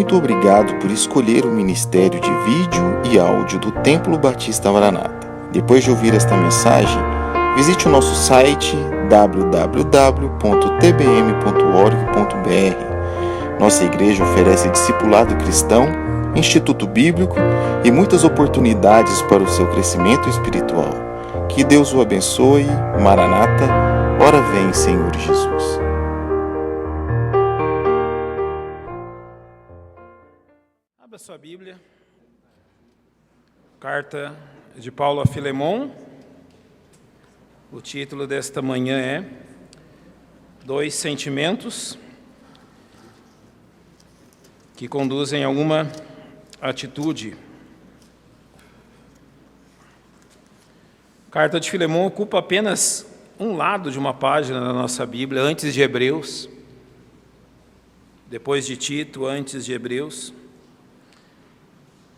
Muito obrigado por escolher o Ministério de Vídeo e Áudio do Templo Batista Maranata. Depois de ouvir esta mensagem, visite o nosso site www.tbm.org.br. Nossa igreja oferece discipulado cristão, instituto bíblico e muitas oportunidades para o seu crescimento espiritual. Que Deus o abençoe. Maranata, ora vem, Senhor Jesus. Abra sua Bíblia. Carta de Paulo a Filemon. O título desta manhã é Dois Sentimentos que conduzem a uma atitude. A carta de Filemon ocupa apenas um lado de uma página da nossa Bíblia, antes de Hebreus, depois de Tito, antes de Hebreus.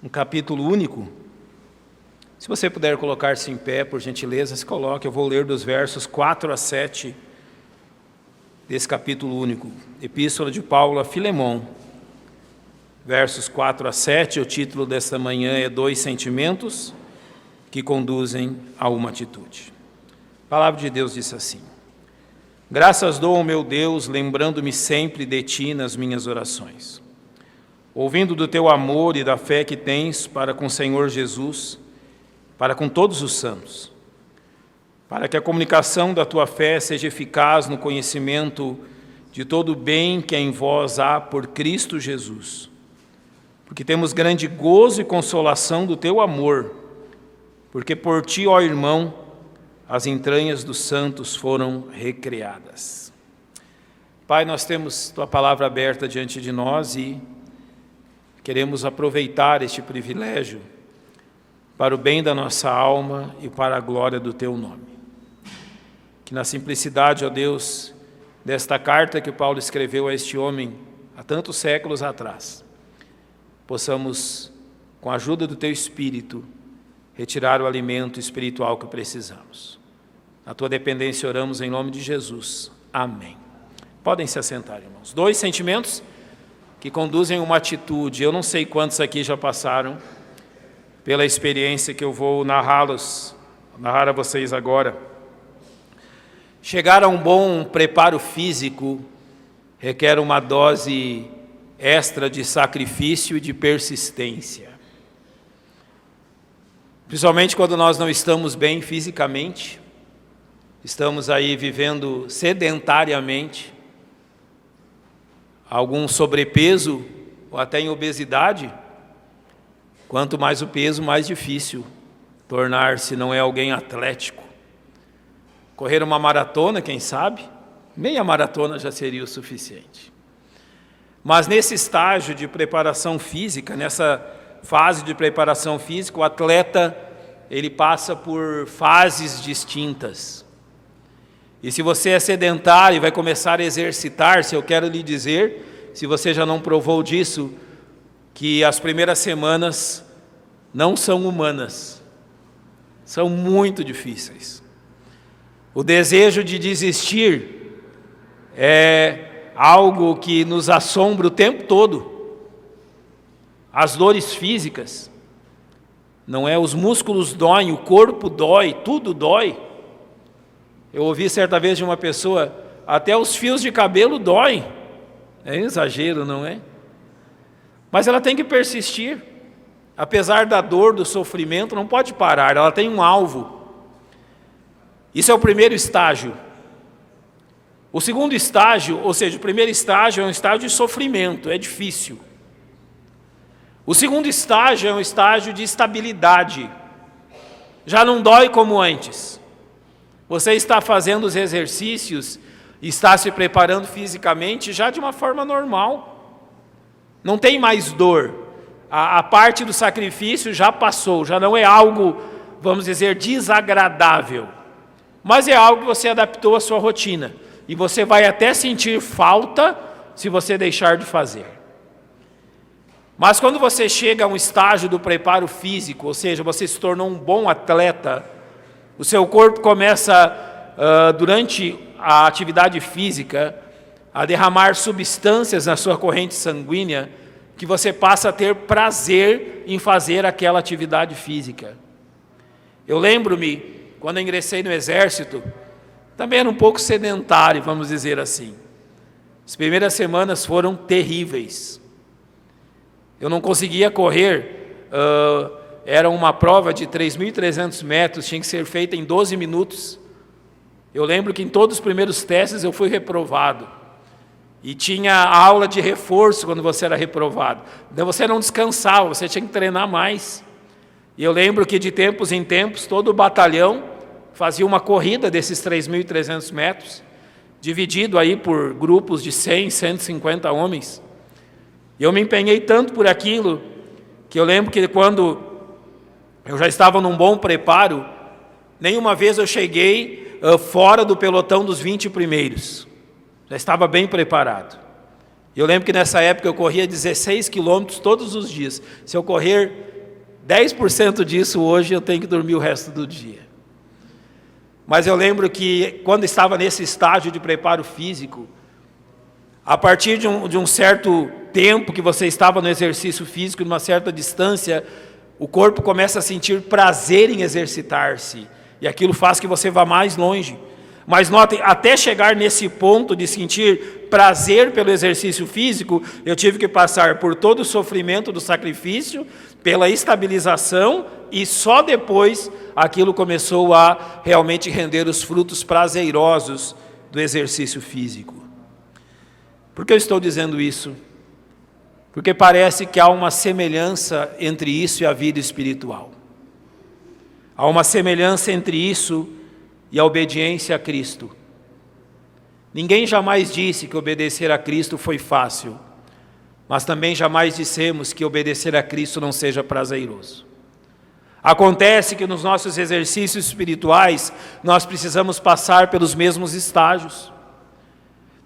Um capítulo único. Se você puder colocar-se em pé, por gentileza, se coloque. Eu vou ler dos versos 4 a 7 desse capítulo único. Epístola de Paulo a Filemon, versos 4 a 7. O título desta manhã é Dois Sentimentos que conduzem a uma atitude. A palavra de Deus diz assim: Graças dou ao meu Deus, lembrando-me sempre de ti nas minhas orações, ouvindo do teu amor e da fé que tens para com o Senhor Jesus, para com todos os santos, para que a comunicação da tua fé seja eficaz no conhecimento de todo o bem que em vós há por Cristo Jesus, porque temos grande gozo e consolação do teu amor, porque por ti, ó irmão, as entranhas dos santos foram recriadas. Pai, nós temos tua palavra aberta diante de nós e queremos aproveitar este privilégio para o bem da nossa alma e para a glória do teu nome. Que na simplicidade, ó Deus, desta carta que Paulo escreveu a este homem há tantos séculos atrás, possamos, com a ajuda do teu Espírito, retirar o alimento espiritual que precisamos. Na tua dependência oramos em nome de Jesus. Amém. Podem se assentar, irmãos. Dois sentimentos que conduzem uma atitude. Eu não sei quantos aqui já passaram pela experiência que eu vou narrar a vocês agora. Chegar a um bom preparo físico requer uma dose extra de sacrifício e de persistência. Principalmente quando nós não estamos bem fisicamente, estamos aí vivendo sedentariamente, algum sobrepeso ou até em obesidade. Quanto mais o peso, mais difícil tornar-se, não é alguém atlético. Correr uma maratona, quem sabe? Meia maratona já seria o suficiente. Mas nesse estágio de preparação física, nessa fase de preparação física, o atleta, ele passa por fases distintas. E se você é sedentário e vai começar a exercitar-se, eu quero lhe dizer, se você já não provou disso, que as primeiras semanas não são humanas, são muito difíceis. O desejo de desistir é algo que nos assombra o tempo todo. As dores físicas, não é? Os músculos doem, o corpo dói, tudo dói. Eu ouvi certa vez de uma pessoa, até os fios de cabelo doem. É exagero, não é? Mas ela tem que persistir. Apesar da dor, do sofrimento, não pode parar, ela tem um alvo. Isso é o primeiro estágio. O segundo estágio, ou seja, o primeiro estágio é um estágio de sofrimento, é difícil. O segundo estágio é um estágio de estabilidade. Já não dói como antes. Você está fazendo os exercícios, está se preparando fisicamente já de uma forma normal. Não tem mais dor. A parte do sacrifício já passou, já não é algo, vamos dizer, desagradável. Mas é algo que você adaptou à sua rotina. E você vai até sentir falta se você deixar de fazer. Mas quando você chega a um estágio do preparo físico, ou seja, você se tornou um bom atleta, o seu corpo começa, durante a atividade física, a derramar substâncias na sua corrente sanguínea que você passa a ter prazer em fazer aquela atividade física. Eu lembro-me, quando eu ingressei no exército, também era um pouco sedentário, vamos dizer assim. As primeiras semanas foram terríveis. Eu não conseguia correr, era uma prova de 3.300 metros, tinha que ser feita em 12 minutos. Eu lembro que em todos os primeiros testes eu fui reprovado. E tinha aula de reforço quando você era reprovado. Então você não descansava, você tinha que treinar mais. E eu lembro que de tempos em tempos, todo o batalhão fazia uma corrida desses 3.300 metros, dividido aí por grupos de 100, 150 homens. E eu me empenhei tanto por aquilo, que eu lembro que quando eu já estava num bom preparo, nenhuma vez eu cheguei fora do pelotão dos 20 primeiros. Já estava bem preparado. Eu lembro que nessa época eu corria 16 quilômetros todos os dias. Se eu correr 10% disso hoje, eu tenho que dormir o resto do dia. Mas eu lembro que quando estava nesse estágio de preparo físico, a partir de um certo tempo que você estava no exercício físico, numa certa distância, o corpo começa a sentir prazer em exercitar-se. E aquilo faz que você vá mais longe. Mas notem, até chegar nesse ponto de sentir prazer pelo exercício físico, eu tive que passar por todo o sofrimento do sacrifício, pela estabilização, e só depois aquilo começou a realmente render os frutos prazerosos do exercício físico. Por que eu estou dizendo isso? Porque parece que há uma semelhança entre isso e a vida espiritual. Há uma semelhança entre isso e a obediência a Cristo. Ninguém jamais disse que obedecer a Cristo foi fácil, mas também jamais dissemos que obedecer a Cristo não seja prazeroso. Acontece que nos nossos exercícios espirituais, nós precisamos passar pelos mesmos estágios.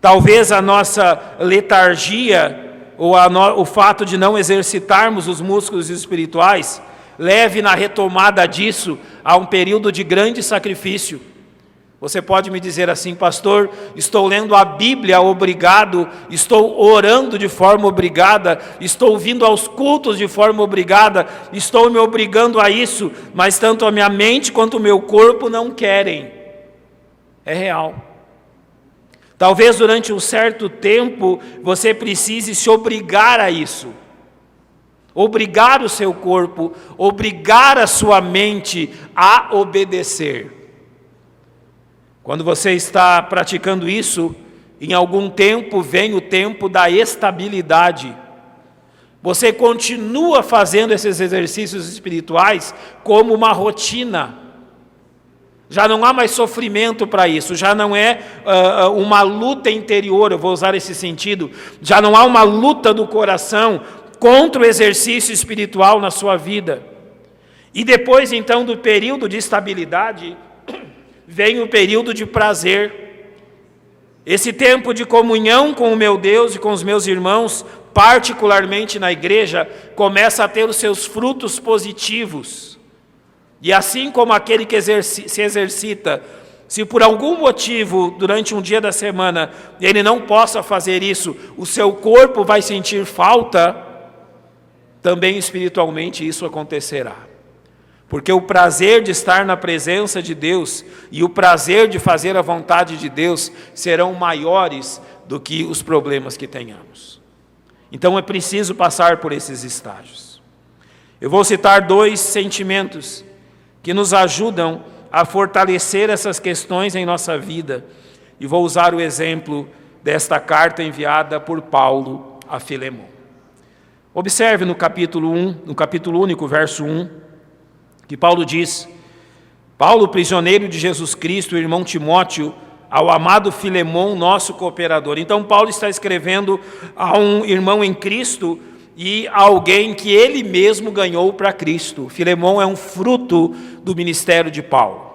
Talvez a nossa letargia, ou o fato de não exercitarmos os músculos espirituais, leve na retomada disso a um período de grande sacrifício. Você pode me dizer assim: pastor, estou lendo a Bíblia obrigado, estou orando de forma obrigada, estou vindo aos cultos de forma obrigada, estou me obrigando a isso, mas tanto a minha mente quanto o meu corpo não querem. É real. Talvez durante um certo tempo você precise se obrigar a isso. Obrigar o seu corpo, obrigar a sua mente a obedecer. Quando você está praticando isso, em algum tempo vem o tempo da estabilidade. Você continua fazendo esses exercícios espirituais como uma rotina. Já não há mais sofrimento para isso, já não é uma luta interior, eu vou usar esse sentido, já não há uma luta do coração contra o exercício espiritual na sua vida. E depois então do período de estabilidade, vem o período de prazer. Esse tempo de comunhão com o meu Deus e com os meus irmãos, particularmente na igreja, começa a ter os seus frutos positivos. E assim como aquele que se exercita, se por algum motivo, durante um dia da semana, ele não possa fazer isso, o seu corpo vai sentir falta, também espiritualmente isso acontecerá. Porque o prazer de estar na presença de Deus e o prazer de fazer a vontade de Deus serão maiores do que os problemas que tenhamos. Então é preciso passar por esses estágios. Eu vou citar 2 sentimentos que nos ajudam a fortalecer essas questões em nossa vida. E vou usar o exemplo desta carta enviada por Paulo a Filemon. Observe no capítulo 1, no capítulo único, verso 1, que Paulo diz: Paulo, prisioneiro de Jesus Cristo, o irmão Timóteo, ao amado Filemon, nosso cooperador. Então Paulo está escrevendo a um irmão em Cristo e a alguém que ele mesmo ganhou para Cristo. Filemon é um fruto do ministério de Paulo.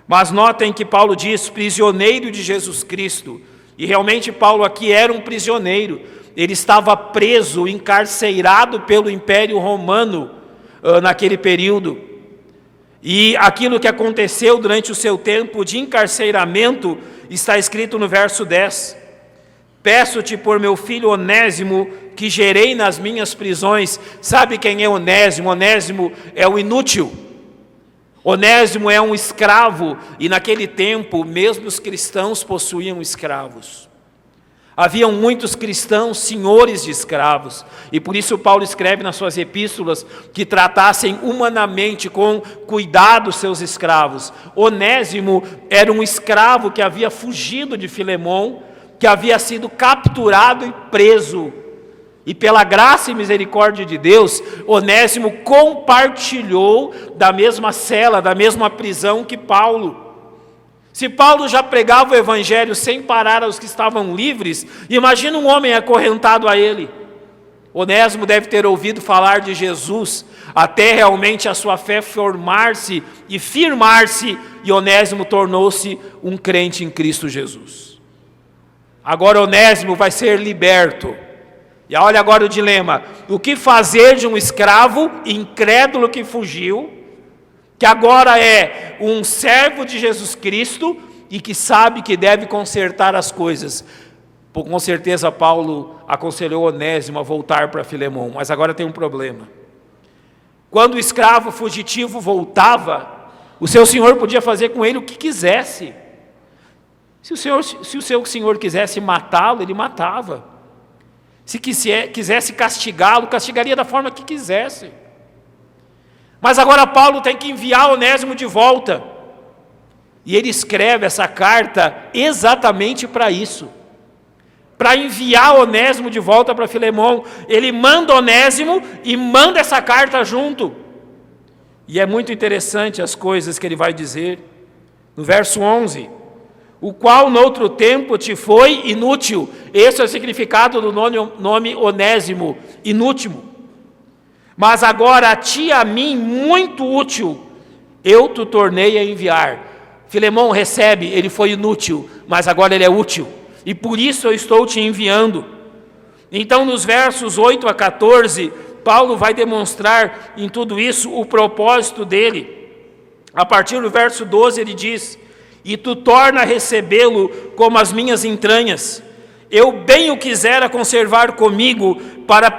Mas notem que Paulo diz prisioneiro de Jesus Cristo. E realmente Paulo aqui era um prisioneiro. Ele estava preso, encarcerado pelo Império Romano naquele período. E aquilo que aconteceu durante o seu tempo de encarceramento está escrito no verso 10. Peço-te por meu filho Onésimo, que gerei nas minhas prisões. Sabe quem é Onésimo? Onésimo é o inútil. Onésimo é um escravo, e naquele tempo, mesmo os cristãos possuíam escravos. Haviam muitos cristãos senhores de escravos, e por isso Paulo escreve nas suas epístolas que tratassem humanamente, com cuidado, seus escravos. Onésimo era um escravo que havia fugido de Filemão, que havia sido capturado e preso. E pela graça e misericórdia de Deus, Onésimo compartilhou da mesma cela, da mesma prisão que Paulo. Se Paulo já pregava o evangelho sem parar aos que estavam livres, imagina um homem acorrentado a ele. Onésimo deve ter ouvido falar de Jesus, até realmente a sua fé formar-se e firmar-se, e Onésimo tornou-se um crente em Cristo Jesus. Agora Onésimo vai ser liberto. E olha agora o dilema: o que fazer de um escravo incrédulo que fugiu, que agora é um servo de Jesus Cristo e que sabe que deve consertar as coisas? Com certeza Paulo aconselhou Onésimo a voltar para Filemão, mas agora tem um problema. Quando o escravo fugitivo voltava, o seu senhor podia fazer com ele o que quisesse. Se o seu senhor quisesse matá-lo, ele matava. Se quisesse castigá-lo, castigaria da forma que quisesse. Mas agora Paulo tem que enviar Onésimo de volta. E ele escreve essa carta exatamente para isso. Para enviar Onésimo de volta para Filemão. Ele manda Onésimo e manda essa carta junto. E é muito interessante as coisas que ele vai dizer. No verso 11: o qual noutro tempo te foi inútil. Esse é o significado do nome Onésimo, inútil. Mas agora a ti e a mim muito útil, eu te tornei a enviar. Filemão recebe, ele foi inútil, mas agora ele é útil, e por isso eu estou te enviando. Então nos versos 8 a 14, Paulo vai demonstrar em tudo isso o propósito dele. A partir do verso 12 ele diz: e tu torna a recebê-lo como as minhas entranhas. Eu bem o quisera conservar comigo, para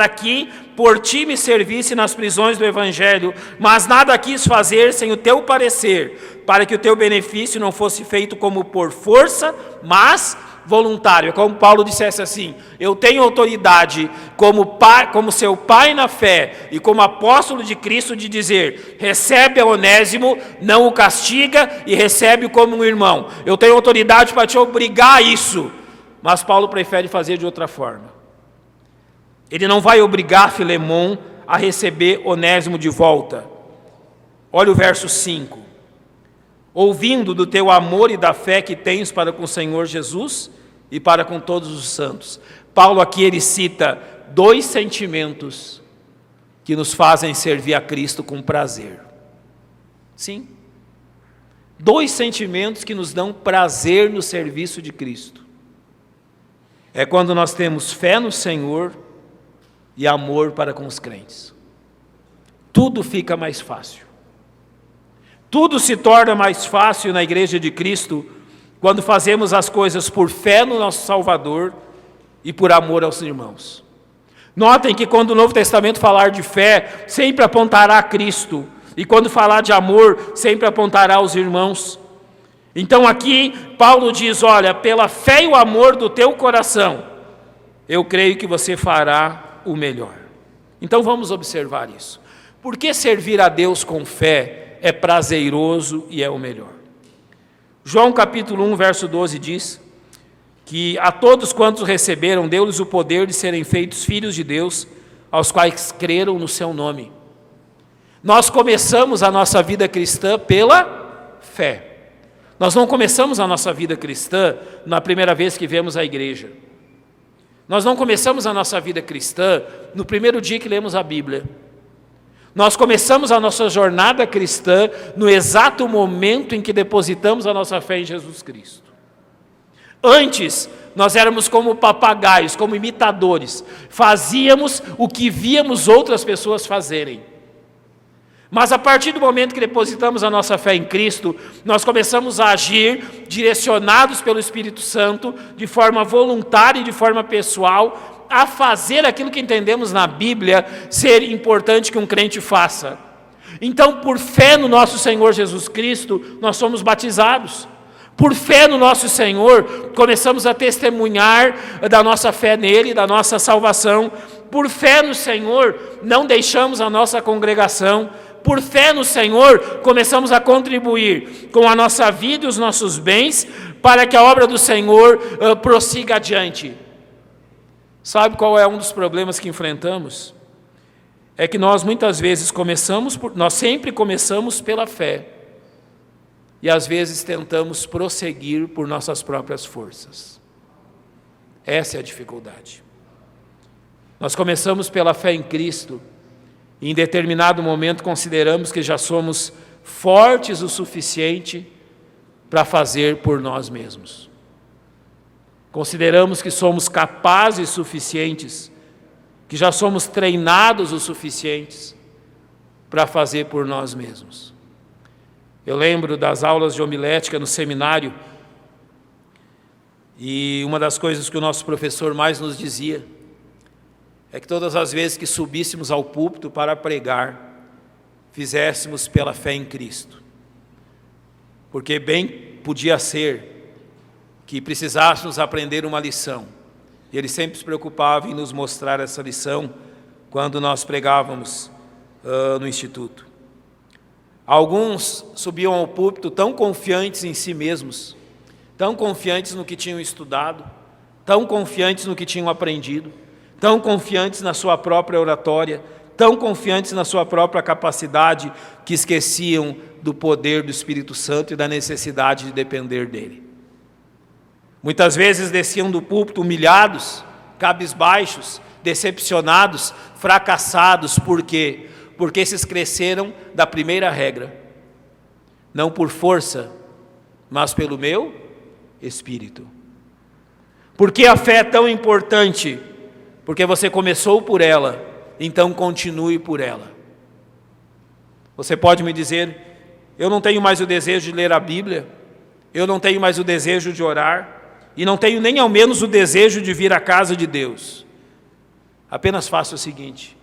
que por ti me servisse nas prisões do Evangelho, mas nada quis fazer sem o teu parecer, para que o teu benefício não fosse feito como por força, mas voluntário. É como Paulo dissesse assim: eu tenho autoridade como seu pai na fé e como apóstolo de Cristo de dizer: recebe a Onésimo, não o castiga e recebe como um irmão. Eu tenho autoridade para te obrigar a isso, mas Paulo prefere fazer de outra forma. Ele não vai obrigar Filemão a receber Onésimo de volta. Olha o verso 5. Ouvindo do teu amor e da fé que tens para com o Senhor Jesus e para com todos os santos. Paulo aqui ele cita dois sentimentos que nos fazem servir a Cristo com prazer. Sim. Dois sentimentos que nos dão prazer no serviço de Cristo. É quando nós temos fé no Senhor e amor para com os crentes. Tudo fica mais fácil. Tudo se torna mais fácil na igreja de Cristo quando fazemos as coisas por fé no nosso Salvador e por amor aos irmãos. Notem que quando o Novo Testamento falar de fé, sempre apontará a Cristo, e quando falar de amor, sempre apontará aos irmãos. Então aqui Paulo diz: olha, pela fé e o amor do teu coração, eu creio que você fará o melhor. Então vamos observar isso. Por que servir a Deus com fé é prazeroso e é o melhor? João capítulo 1, verso 12 diz que a todos quantos receberam, deu-lhes o poder de serem feitos filhos de Deus, aos quais creram no seu nome. Nós começamos a nossa vida cristã pela fé. Nós não começamos a nossa vida cristã na primeira vez que viemos à igreja. Nós não começamos a nossa vida cristã no primeiro dia que lemos a Bíblia. Nós começamos a nossa jornada cristã no exato momento em que depositamos a nossa fé em Jesus Cristo. Antes, nós éramos como papagaios, como imitadores. Fazíamos o que víamos outras pessoas fazerem. Mas a partir do momento que depositamos a nossa fé em Cristo, nós começamos a agir direcionados pelo Espírito Santo, de forma voluntária e de forma pessoal, a fazer aquilo que entendemos na Bíblia ser importante que um crente faça. Então, por fé no nosso Senhor Jesus Cristo, nós somos batizados. Por fé no nosso Senhor, começamos a testemunhar da nossa fé nele, da nossa salvação. Por fé no Senhor, não deixamos a nossa congregação. Por fé no Senhor, começamos a contribuir com a nossa vida e os nossos bens para que a obra do Senhor prossiga adiante. Sabe qual é um dos problemas que enfrentamos? É que nós muitas vezes nós sempre começamos pela fé e às vezes tentamos prosseguir por nossas próprias forças. Essa é a dificuldade. Nós começamos pela fé em Cristo. E em determinado momento consideramos que já somos fortes o suficiente para fazer por nós mesmos. Consideramos que somos capazes o suficientes, que já somos treinados o suficientes para fazer por nós mesmos. Eu lembro das aulas de homilética no seminário, e uma das coisas que o nosso professor mais nos dizia é que todas as vezes que subíssemos ao púlpito para pregar, fizéssemos pela fé em Cristo. Porque bem podia ser que precisássemos aprender uma lição. E ele sempre se preocupava em nos mostrar essa lição quando nós pregávamos no instituto. Alguns subiam ao púlpito tão confiantes em si mesmos, tão confiantes no que tinham estudado, tão confiantes no que tinham aprendido, tão confiantes na sua própria oratória, tão confiantes na sua própria capacidade, que esqueciam do poder do Espírito Santo e da necessidade de depender dele. Muitas vezes desciam do púlpito humilhados, cabisbaixos, decepcionados, fracassados. Por quê? Porque esses cresceram da primeira regra: não por força, mas pelo meu Espírito. Por que a fé é tão importante? Porque você começou por ela, então continue por ela. Você pode me dizer: eu não tenho mais o desejo de ler a Bíblia, eu não tenho mais o desejo de orar, e não tenho nem ao menos o desejo de vir à casa de Deus. Apenas faça o seguinte: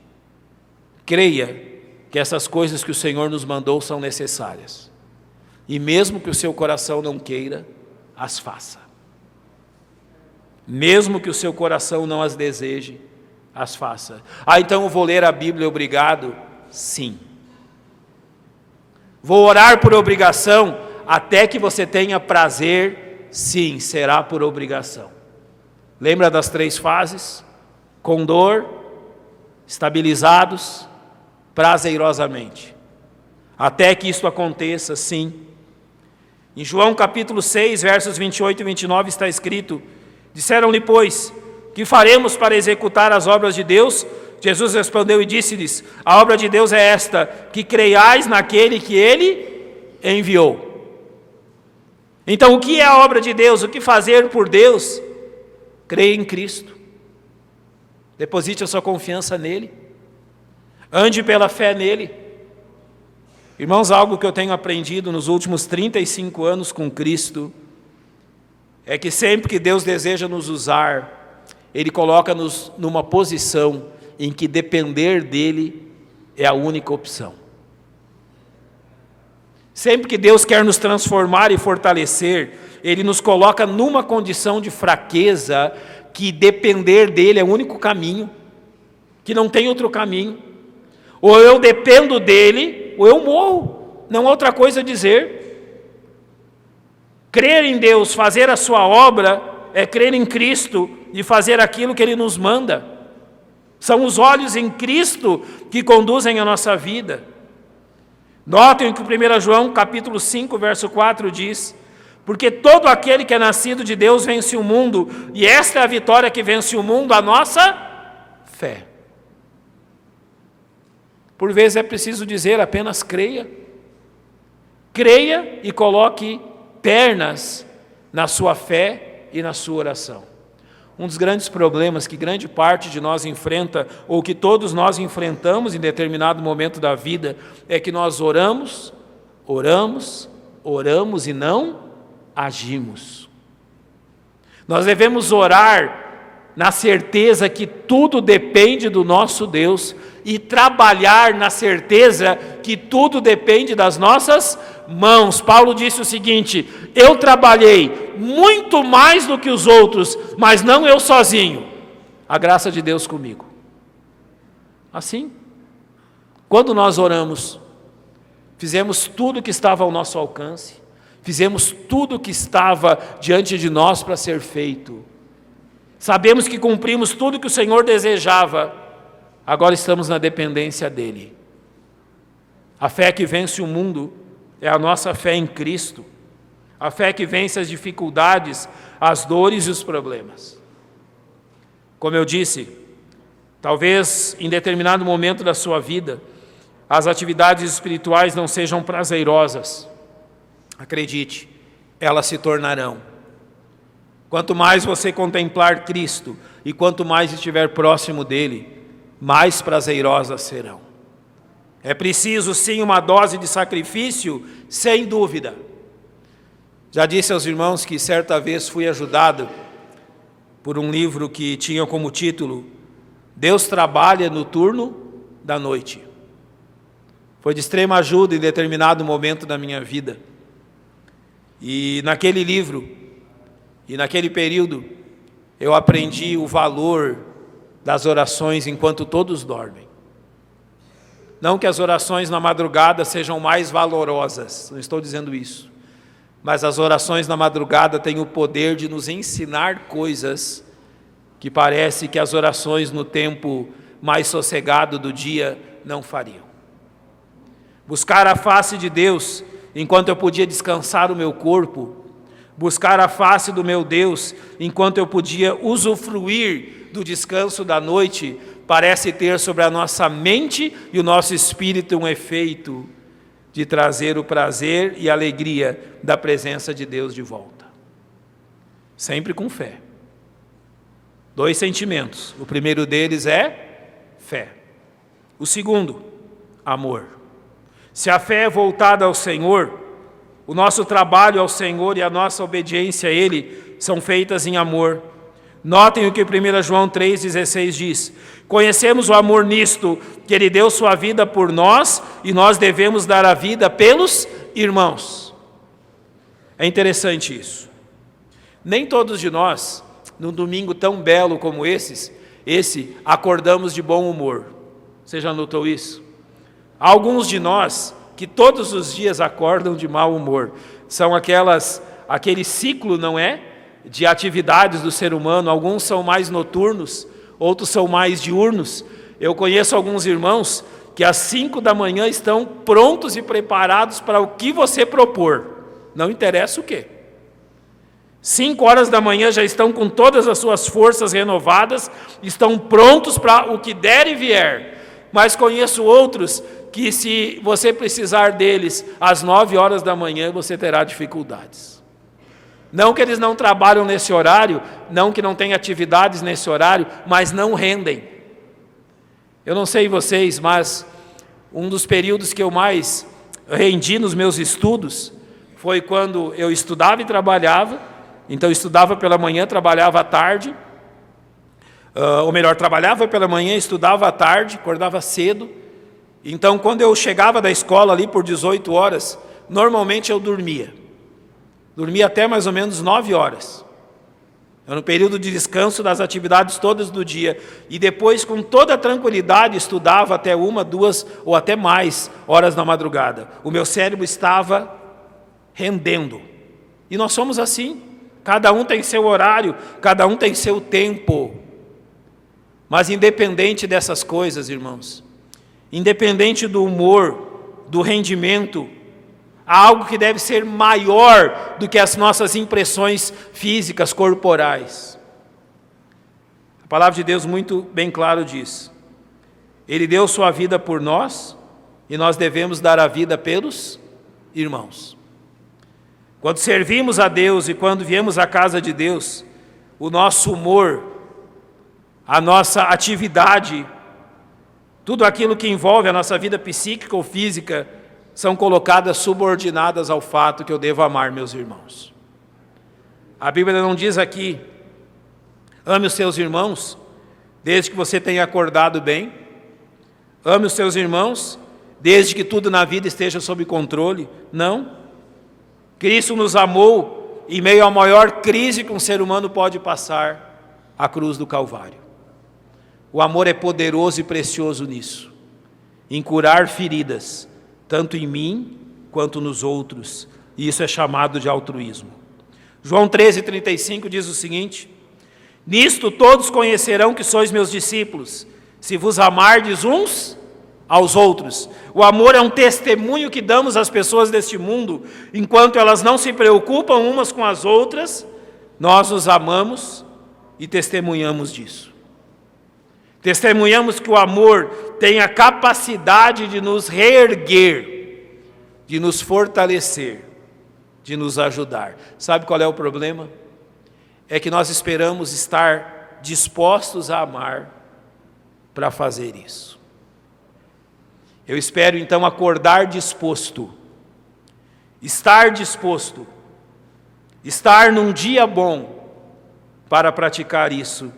creia que essas coisas que o Senhor nos mandou são necessárias, e mesmo que o seu coração não queira, as faça. Mesmo que o seu coração não as deseje, as faça. Então eu vou ler a Bíblia obrigado? Sim. Vou orar por obrigação até que você tenha prazer? Sim, será por obrigação. Lembra das 3 fases? Com dor, estabilizados, prazerosamente. Até que isso aconteça, sim. Em João capítulo 6, versos 28 e 29 está escrito: disseram-lhe, pois, que faremos para executar as obras de Deus? Jesus respondeu e disse-lhes: a obra de Deus é esta, que creiais naquele que Ele enviou. Então, o que é a obra de Deus? O que fazer por Deus? Creia em Cristo. Deposite a sua confiança nele. Ande pela fé nele. Irmãos, algo que eu tenho aprendido nos últimos 35 anos com Cristo é que sempre que Deus deseja nos usar, Ele coloca-nos numa posição em que depender dEle é a única opção. Sempre que Deus quer nos transformar e fortalecer, Ele nos coloca numa condição de fraqueza, que depender dEle é o único caminho, que não tem outro caminho. Ou eu dependo dEle, ou eu morro, não há outra coisa a dizer. Crer em Deus, fazer a sua obra, é crer em Cristo e fazer aquilo que Ele nos manda. São os olhos em Cristo que conduzem a nossa vida. Notem que 1 João capítulo 5, verso 4 diz: porque todo aquele que é nascido de Deus vence o mundo, e esta é a vitória que vence o mundo, a nossa fé. Por vezes é preciso dizer apenas creia. Creia e coloque pernas na sua fé e na sua oração. Um dos grandes problemas que grande parte de nós enfrenta, ou que todos nós enfrentamos em determinado momento da vida, é que nós oramos e não agimos. Nós devemos orar na certeza que tudo depende do nosso Deus e trabalhar na certeza que tudo depende das nossas mãos. Paulo disse o seguinte: eu trabalhei muito mais do que os outros, mas não eu sozinho, a graça de Deus comigo. Assim, quando nós oramos, fizemos tudo que estava ao nosso alcance, fizemos tudo que estava diante de nós para ser feito, sabemos que cumprimos tudo que o Senhor desejava, agora estamos na dependência dEle. A fé que vence o mundo é a nossa fé em Cristo, a fé que vence as dificuldades, as dores e os problemas. Como eu disse, talvez em determinado momento da sua vida, as atividades espirituais não sejam prazerosas. Acredite, elas se tornarão. Quanto mais você contemplar Cristo e quanto mais estiver próximo dele, mais prazerosas serão. É preciso sim uma dose de sacrifício, sem dúvida. Já disse aos irmãos que certa vez fui ajudado por um livro que tinha como título Deus trabalha no turno da noite. Foi de extrema ajuda em determinado momento da minha vida. E naquele livro, e naquele período, eu aprendi o valor das orações enquanto todos dormem. Não que as orações na madrugada sejam mais valorosas, não estou dizendo isso. Mas as orações na madrugada têm o poder de nos ensinar coisas que parece que as orações no tempo mais sossegado do dia não fariam. Buscar a face de Deus enquanto eu podia descansar o meu corpo, buscar a face do meu Deus enquanto eu podia usufruir do descanso da noite, parece ter sobre a nossa mente e o nosso espírito um efeito de trazer o prazer e a alegria da presença de Deus de volta. Sempre com fé. 2 sentimentos. O primeiro deles é fé. O segundo, amor. Se a fé é voltada ao Senhor, o nosso trabalho ao Senhor e a nossa obediência a Ele são feitas em amor. Notem o que 1 João 3,16 diz: conhecemos o amor nisto, que Ele deu sua vida por nós e nós devemos dar a vida pelos irmãos. É interessante isso. Nem todos de nós, num domingo tão belo como esse, acordamos de bom humor. Você já notou isso? Há alguns de nós que todos os dias acordam de mau humor. São aquele ciclo, não é? De atividades do ser humano. Alguns são mais noturnos, outros são mais diurnos. Eu conheço alguns irmãos que às 5 da manhã estão prontos e preparados para o que você propor. Não interessa o quê. 5 horas da manhã já estão com todas as suas forças renovadas, estão prontos para o que der e vier. Mas conheço outros que, se você precisar deles às 9 horas da manhã, você terá dificuldades. Não que eles não trabalham nesse horário, não que não tenham atividades nesse horário, mas não rendem. Eu não sei vocês, mas um dos períodos que eu mais rendi nos meus estudos foi quando eu estudava e trabalhava. Então eu estudava pela manhã, trabalhava à tarde, ou melhor, trabalhava pela manhã, estudava à tarde, acordava cedo. Então quando eu chegava da escola ali por 18 horas, normalmente eu dormia até mais ou menos 9 horas. Eu, no período de descanso das atividades todas do dia, e depois com toda a tranquilidade estudava até 1, 2 ou até mais horas na madrugada. O meu cérebro estava rendendo. E nós somos assim. Cada um tem seu horário, cada um tem seu tempo. Mas independente dessas coisas, irmãos, independente do humor, do rendimento, há algo que deve ser maior do que as nossas impressões físicas, corporais. A palavra de Deus muito bem claro diz: Ele deu sua vida por nós e nós devemos dar a vida pelos irmãos. Quando servimos a Deus e quando viemos à casa de Deus, o nosso humor, a nossa atividade, tudo aquilo que envolve a nossa vida psíquica ou física, são colocadas subordinadas ao fato que eu devo amar meus irmãos. A Bíblia não diz aqui, ame os seus irmãos, desde que você tenha acordado bem. Ame os seus irmãos, desde que tudo na vida esteja sob controle. Não. Cristo nos amou em meio à maior crise que um ser humano pode passar, a cruz do Calvário. O amor é poderoso e precioso nisso, em curar feridas, tanto em mim quanto nos outros. E isso é chamado de altruísmo. João 13,35 diz o seguinte: nisto todos conhecerão que sois meus discípulos, se vos amardes uns aos outros. O amor é um testemunho que damos às pessoas deste mundo, enquanto elas não se preocupam umas com as outras, nós nos amamos e testemunhamos disso. Testemunhamos que o amor tem a capacidade de nos reerguer, de nos fortalecer, de nos ajudar. Sabe qual é o problema? É que nós esperamos estar dispostos a amar para fazer isso. Eu espero então acordar disposto, estar num dia bom para praticar isso,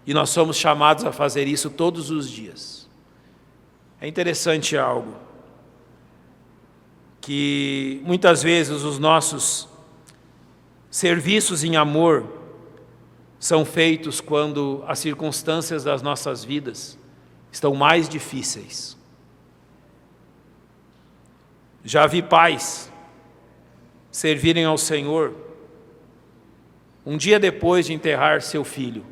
e nós somos chamados a fazer isso todos os dias. É interessante algo, que muitas vezes os nossos serviços em amor são feitos quando as circunstâncias das nossas vidas estão mais difíceis. Já vi pais servirem ao Senhor um dia depois de enterrar seu filho.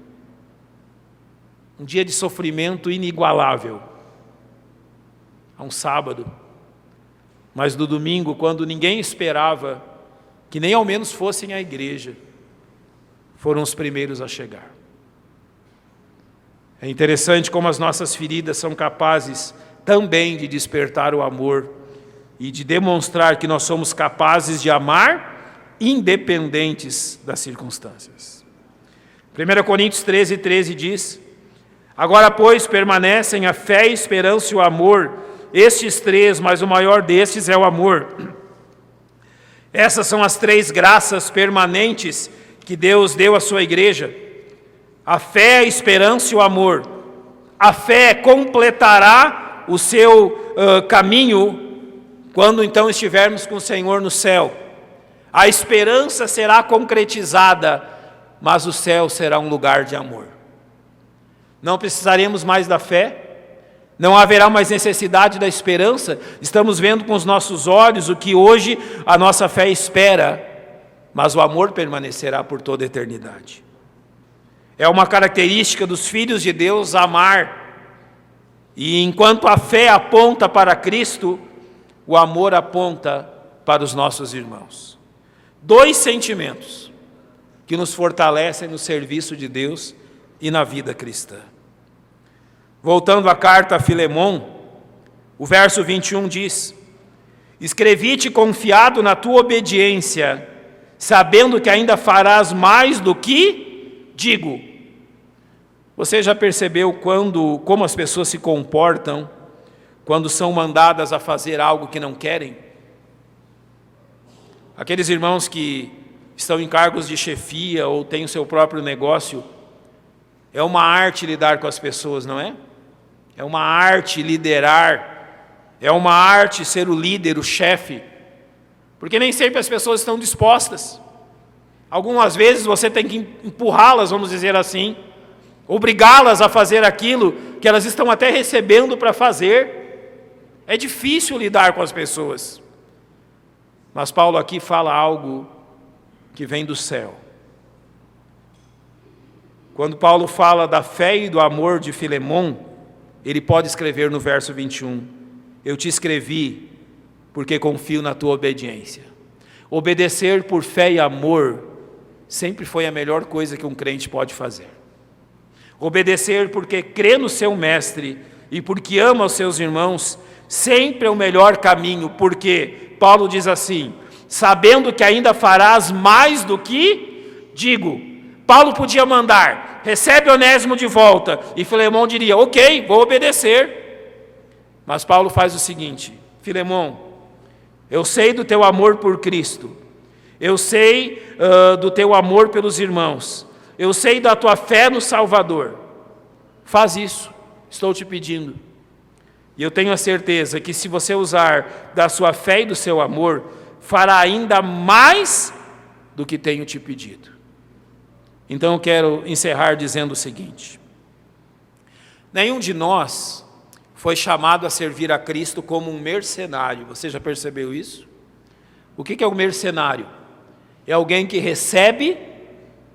Um dia de sofrimento inigualável. A um sábado. Mas no domingo, quando ninguém esperava que nem ao menos fossem à igreja, foram os primeiros a chegar. É interessante como as nossas feridas são capazes também de despertar o amor e de demonstrar que nós somos capazes de amar independentes das circunstâncias. 1 Coríntios 13 diz: agora, pois, permanecem a fé, a esperança e o amor, estes três, mas o maior destes é o amor. Essas são as três graças permanentes que Deus deu à sua igreja: a fé, a esperança e o amor. A fé completará o seu caminho quando então estivermos com o Senhor no céu. A esperança será concretizada, mas o céu será um lugar de amor. Não precisaremos mais da fé, não haverá mais necessidade da esperança. Estamos vendo com os nossos olhos o que hoje a nossa fé espera, mas o amor permanecerá por toda a eternidade. É uma característica dos filhos de Deus amar. E enquanto a fé aponta para Cristo, o amor aponta para os nossos irmãos. Dois sentimentos que nos fortalecem no serviço de Deus e na vida cristã. Voltando à carta a Filemon, o verso 21 diz: escrevi-te confiado na tua obediência, sabendo que ainda farás mais do que digo. Você já percebeu como as pessoas se comportam quando são mandadas a fazer algo que não querem? Aqueles irmãos que estão em cargos de chefia ou têm o seu próprio negócio, é uma arte lidar com as pessoas, não é? É uma arte liderar, é uma arte ser o líder, o chefe, porque nem sempre as pessoas estão dispostas. Algumas vezes você tem que empurrá-las, vamos dizer assim, obrigá-las a fazer aquilo que elas estão até recebendo para fazer. É difícil lidar com as pessoas. Mas Paulo aqui fala algo que vem do céu. Quando Paulo fala da fé e do amor de Filemon, ele pode escrever no verso 21, eu te escrevi porque confio na tua obediência. Obedecer por fé e amor sempre foi a melhor coisa que um crente pode fazer. Obedecer porque crê no seu mestre e porque ama os seus irmãos sempre é o melhor caminho, porque Paulo diz assim: sabendo que ainda farás mais do que digo. Paulo podia mandar, recebe Onésimo de volta, e Filemão diria, ok, vou obedecer. Mas Paulo faz o seguinte: Filemão, eu sei do teu amor por Cristo, eu sei do teu amor pelos irmãos, eu sei da tua fé no Salvador. Faz isso, estou te pedindo. E eu tenho a certeza que se você usar da sua fé e do seu amor, fará ainda mais do que tenho te pedido. Então eu quero encerrar dizendo o seguinte: nenhum de nós foi chamado a servir a Cristo como um mercenário. Você já percebeu isso? O que é um mercenário? É alguém que recebe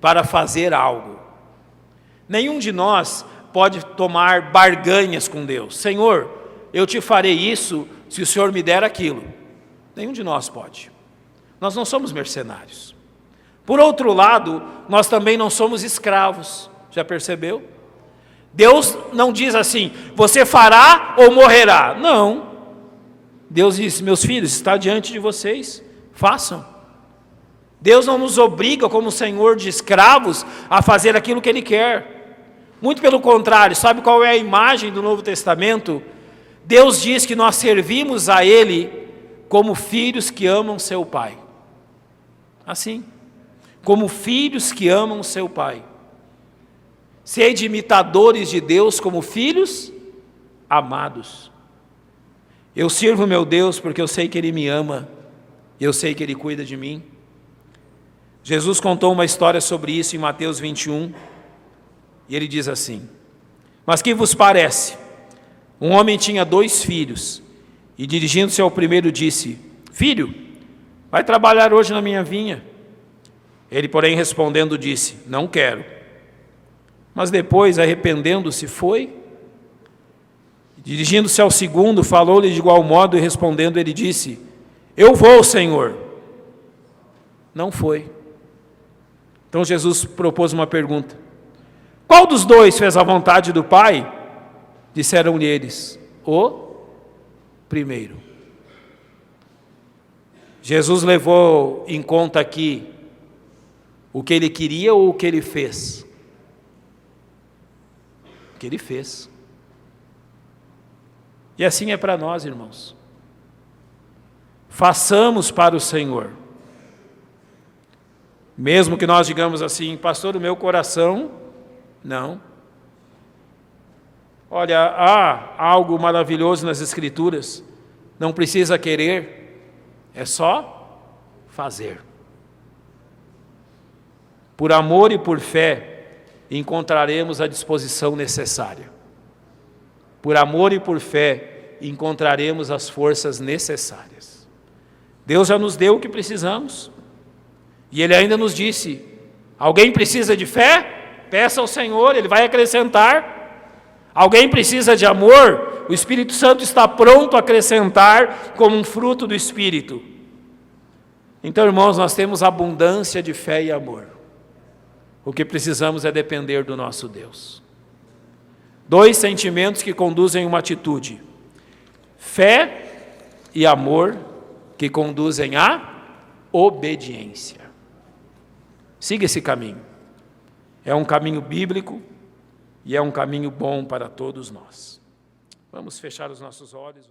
para fazer algo. Nenhum de nós pode tomar barganhas com Deus. Senhor, eu te farei isso se o Senhor me der aquilo. Nenhum de nós pode. Nós não somos mercenários. Por outro lado, nós também não somos escravos. Já percebeu? Deus não diz assim, você fará ou morrerá. Não. Deus diz, meus filhos, está diante de vocês, façam. Deus não nos obriga, como Senhor de escravos, a fazer aquilo que Ele quer. Muito pelo contrário, sabe qual é a imagem do Novo Testamento? Deus diz que nós servimos a Ele como filhos que amam seu Pai. Assim, como filhos que amam seu Pai. Sede imitadores de Deus como filhos amados. Eu sirvo meu Deus porque eu sei que Ele me ama, e eu sei que Ele cuida de mim. Jesus contou uma história sobre isso em Mateus 21, e Ele diz assim: mas que vos parece? Um homem tinha 2 filhos, e dirigindo-se ao primeiro disse, filho, vai trabalhar hoje na minha vinha. Ele, porém, respondendo, disse, não quero. Mas depois, arrependendo-se, foi. Dirigindo-se ao segundo, falou-lhe de igual modo, e respondendo, ele disse, eu vou, Senhor. Não foi. Então Jesus propôs uma pergunta. Qual dos 2 fez a vontade do Pai? Disseram-lhe eles, o primeiro. Jesus levou em conta aqui o que Ele queria ou o que Ele fez? O que Ele fez. E assim é para nós, irmãos. Façamos para o Senhor. Mesmo que nós digamos assim, pastor, o meu coração, não. Olha, há algo maravilhoso nas Escrituras, não precisa querer, é só fazer. Por amor e por fé, encontraremos a disposição necessária. Por amor e por fé, encontraremos as forças necessárias. Deus já nos deu o que precisamos. E Ele ainda nos disse, alguém precisa de fé? Peça ao Senhor, Ele vai acrescentar. Alguém precisa de amor? O Espírito Santo está pronto a acrescentar como um fruto do Espírito. Então, irmãos, nós temos abundância de fé e amor. O que precisamos é depender do nosso Deus. 2 sentimentos que conduzem uma atitude. Fé e amor que conduzem à obediência. Siga esse caminho. É um caminho bíblico e é um caminho bom para todos nós. Vamos fechar os nossos olhos.